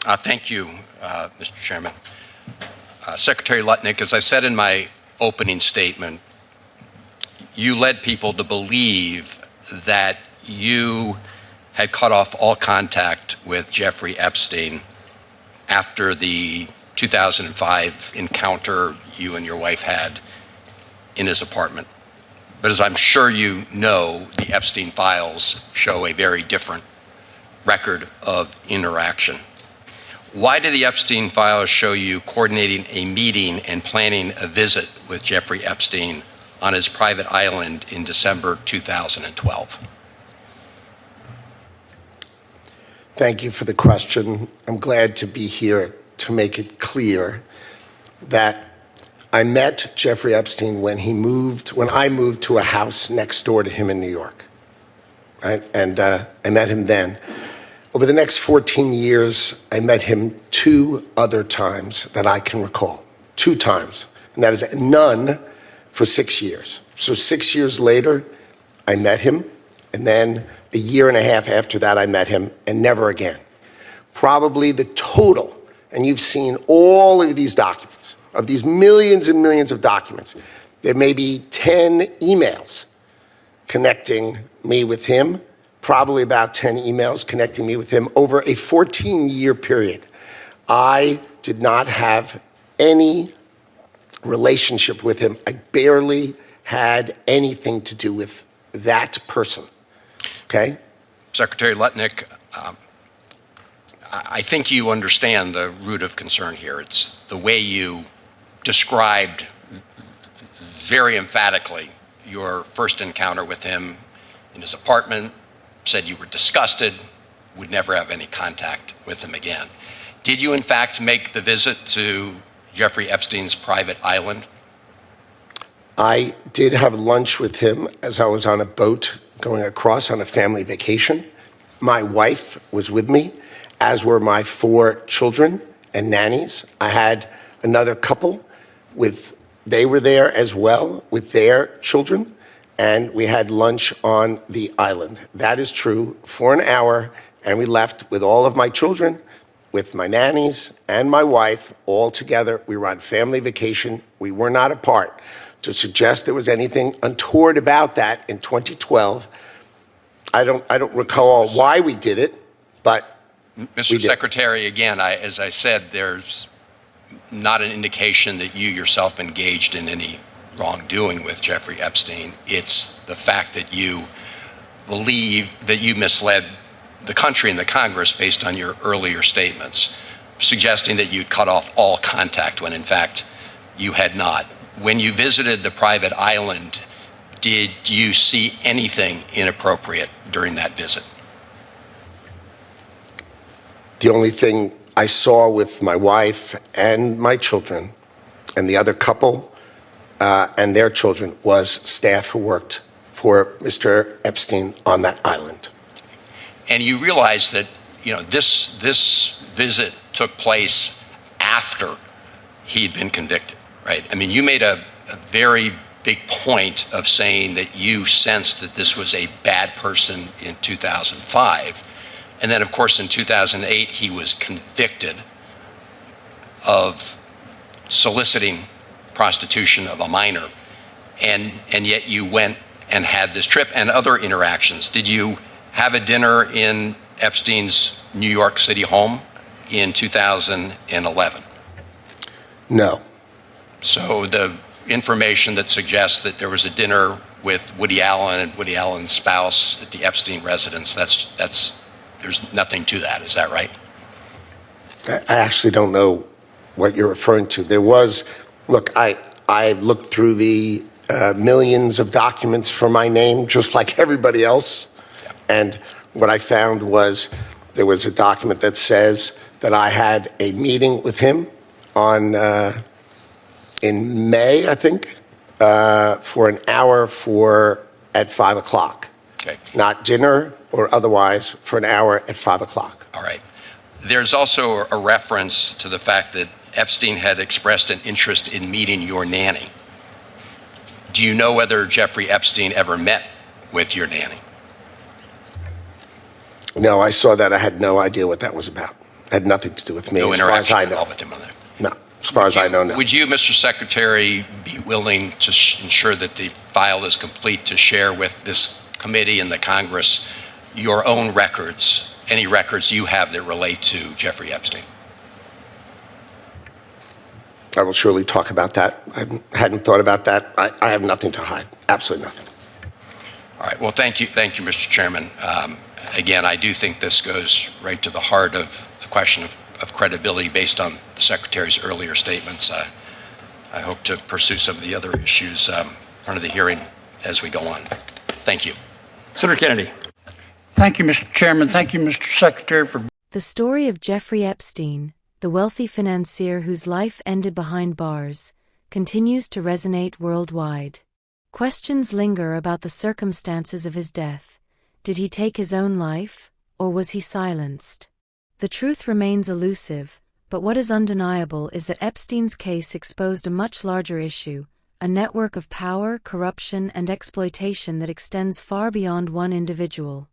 Thank you, Mr. Chairman. Secretary Lutnik, as I said in my opening statement, you led people to believe that you had cut off all contact with Jeffrey Epstein after the 2005 encounter you and your wife had in his apartment. But as I'm sure you know, the Epstein files show a very different record of interaction. Why do the Epstein files show you coordinating a meeting and planning a visit with Jeffrey Epstein on his private island in December 2012? Thank you for the question. I'm glad to be here to make it clear that I met Jeffrey Epstein when I moved to a house next door to him in New York, right? And I met him then. Over the next 14 years, I met him 2 other times that I can recall, 2 times, and that is none for 6 years. So 6 years later, I met him, and then a year and a half after that, I met him, and never again. Probably the total, and you've seen all of these documents, of these millions and millions of documents, there may be 10 emails connecting me with him, probably about 10 emails connecting me with him over a 14-year period. I did not have any relationship with him. I barely had anything to do with that person, okay? Secretary Lutnik, I think you understand the root of concern here. It's the way you described very emphatically your first encounter with him in his apartment, said you were disgusted, would never have any contact with him again. Did you in fact make the visit to Jeffrey Epstein's private island? I did have lunch with him as I was on a boat going across on a family vacation. My wife was with me, as were my 4 children and nannies. I had another couple they were there as well with their children, and we had lunch on the island. That is true, for an hour, and we left with all of my children, with my nannies and my wife, all together. We were on family vacation. We were not apart. To suggest there was anything untoward about that in 2012, I don't recall why we did it, but Mr. Secretary, again, as I said, there's not an indication that you yourself engaged in any wrongdoing with Jeffrey Epstein. It's the fact that you believe that you misled the country and the Congress based on your earlier statements, suggesting that you'd cut off all contact when in fact you had not. When you visited the private island, did you see anything inappropriate during that visit? The only thing I saw with my wife and my children and the other couple and their children was staff who worked for Mr. Epstein on that island. And you realize that this visit took place after he'd been convicted, right? I mean, you made a very big point of saying that you sensed that this was a bad person in 2005. And then, of course, in 2008, he was convicted of soliciting prostitution of a minor. And yet you went and had this trip and other interactions. Did you have a dinner in Epstein's New York City home in 2011? No. So the information that suggests that there was a dinner with Woody Allen and Woody Allen's spouse at the Epstein residence, there's nothing to that, is that right? I actually don't know what you're referring to. There was, look, I looked through the millions of documents for my name, just like everybody else. Yeah. And what I found was there was a document that says that I had a meeting with him in May, I think, for an hour at 5 o'clock. Okay. Not dinner or otherwise, for an hour at 5 o'clock. All right. There's also a reference to the fact that Epstein had expressed an interest in meeting your nanny. Do you know whether Jeffrey Epstein ever met with your nanny? No, I saw that. I had no idea what that was about. Had nothing to do with me, No as far as interaction I at all know. with him on that? No, as far as I know, no. Would you, Mr. Secretary, be willing to ensure that the file is complete to share with this committee and the Congress your own records, any records you have that relate to Jeffrey Epstein? I will surely talk about that. I hadn't thought about that. I have nothing to hide, absolutely nothing. All right. Well, thank you, Mr. Chairman. Again, I do think this goes right to the heart of the question of credibility based on the Secretary's earlier statements. I hope to pursue some of the other issues in front of the hearing as we go on. Thank you. Senator Kennedy. Thank you, Mr. Chairman. Thank you, Mr. Secretary, for... The story of Jeffrey Epstein, the wealthy financier whose life ended behind bars, continues to resonate worldwide. Questions linger about the circumstances of his death. Did he take his own life, or was he silenced? The truth remains elusive, but what is undeniable is that Epstein's case exposed a much larger issue, a network of power, corruption, and exploitation that extends far beyond one individual.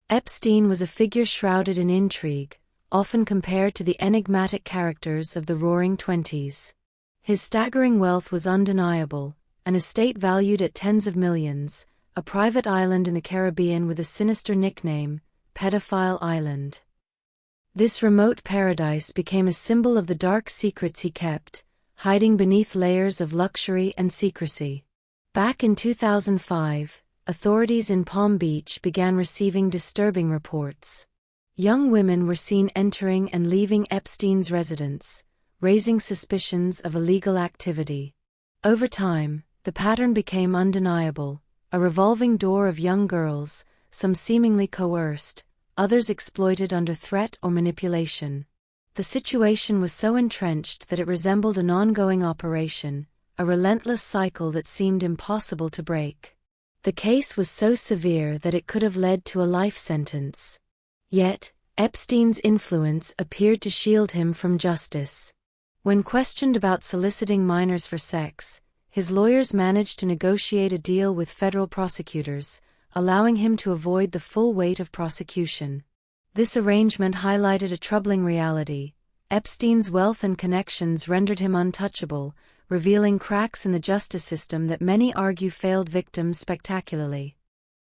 Epstein was a figure shrouded in intrigue, often compared to the enigmatic characters of the Roaring Twenties. His staggering wealth was undeniable, an estate valued at tens of millions, a private island in the Caribbean with a sinister nickname, Pedophile Island. This remote paradise became a symbol of the dark secrets he kept, hiding beneath layers of luxury and secrecy. Back in 2005, authorities in Palm Beach began receiving disturbing reports. Young women were seen entering and leaving Epstein's residence, raising suspicions of illegal activity. Over time, the pattern became undeniable, a revolving door of young girls, some seemingly coerced, others exploited under threat or manipulation. The situation was so entrenched that it resembled an ongoing operation, a relentless cycle that seemed impossible to break. The case was so severe that it could have led to a life sentence. Yet, Epstein's influence appeared to shield him from justice. When questioned about soliciting minors for sex, his lawyers managed to negotiate a deal with federal prosecutors, allowing him to avoid the full weight of prosecution. This arrangement highlighted a troubling reality. Epstein's wealth and connections rendered him untouchable, revealing cracks in the justice system that many argue failed victims spectacularly.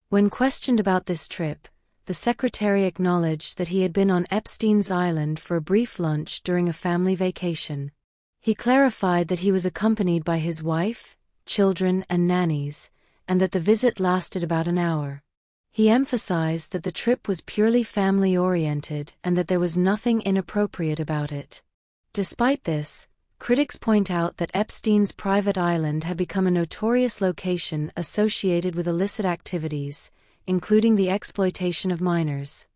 When questioned about this trip, the Secretary acknowledged that he had been on Epstein's island for a brief lunch during a family vacation. He clarified that he was accompanied by his wife, children, and nannies, and that the visit lasted about an hour. He emphasized that the trip was purely family-oriented and that there was nothing inappropriate about it. Despite this, critics point out that Epstein's private island had become a notorious location associated with illicit activities, including the exploitation of minors.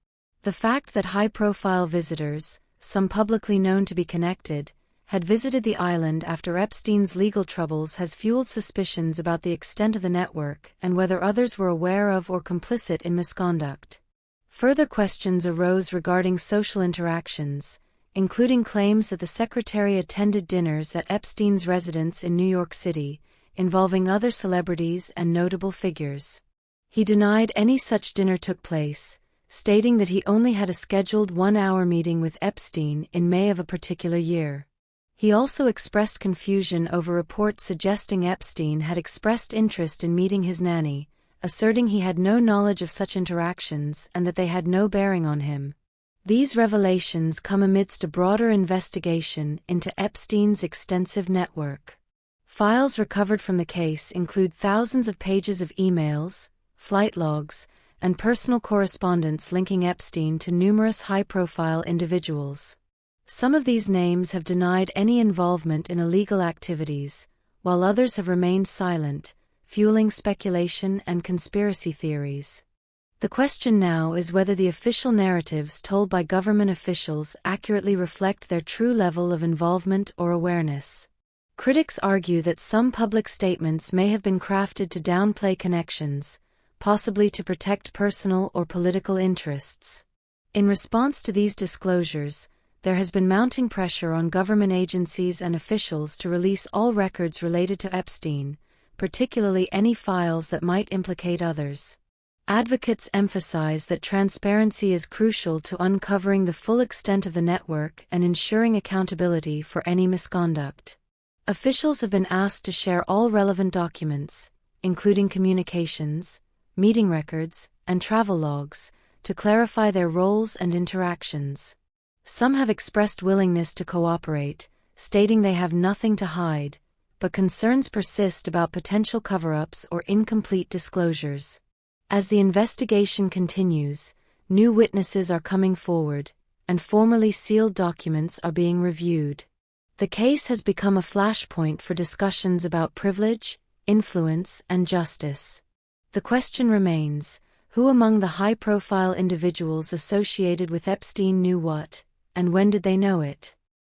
The fact that high-profile visitors, some publicly known to be connected, had visited the island after Epstein's legal troubles has fueled suspicions about the extent of the network and whether others were aware of or complicit in misconduct. Further questions arose regarding social interactions, including claims that the Secretary attended dinners at Epstein's residence in New York City, involving other celebrities and notable figures. He denied any such dinner took place, stating that he only had a scheduled one-hour meeting with Epstein in May of a particular year. He also expressed confusion over reports suggesting Epstein had expressed interest in meeting his nanny, asserting he had no knowledge of such interactions and that they had no bearing on him. These revelations come amidst a broader investigation into Epstein's extensive network. Files recovered from the case include thousands of pages of emails, flight logs, and personal correspondence linking Epstein to numerous high-profile individuals. Some of these names have denied any involvement in illegal activities, while others have remained silent, fueling speculation and conspiracy theories. The question now is whether the official narratives told by government officials accurately reflect their true level of involvement or awareness. Critics argue that some public statements may have been crafted to downplay connections, possibly to protect personal or political interests. In response to these disclosures, there has been mounting pressure on government agencies and officials to release all records related to Epstein, particularly any files that might implicate others. Advocates emphasize that transparency is crucial to uncovering the full extent of the network and ensuring accountability for any misconduct. Officials have been asked to share all relevant documents, including communications, meeting records, and travel logs, to clarify their roles and interactions. Some have expressed willingness to cooperate, stating they have nothing to hide, but concerns persist about potential cover-ups or incomplete disclosures. As the investigation continues, new witnesses are coming forward, and formerly sealed documents are being reviewed. The case has become a flashpoint for discussions about privilege, influence, and justice. The question remains, who among the high-profile individuals associated with Epstein knew what, and when did they know it?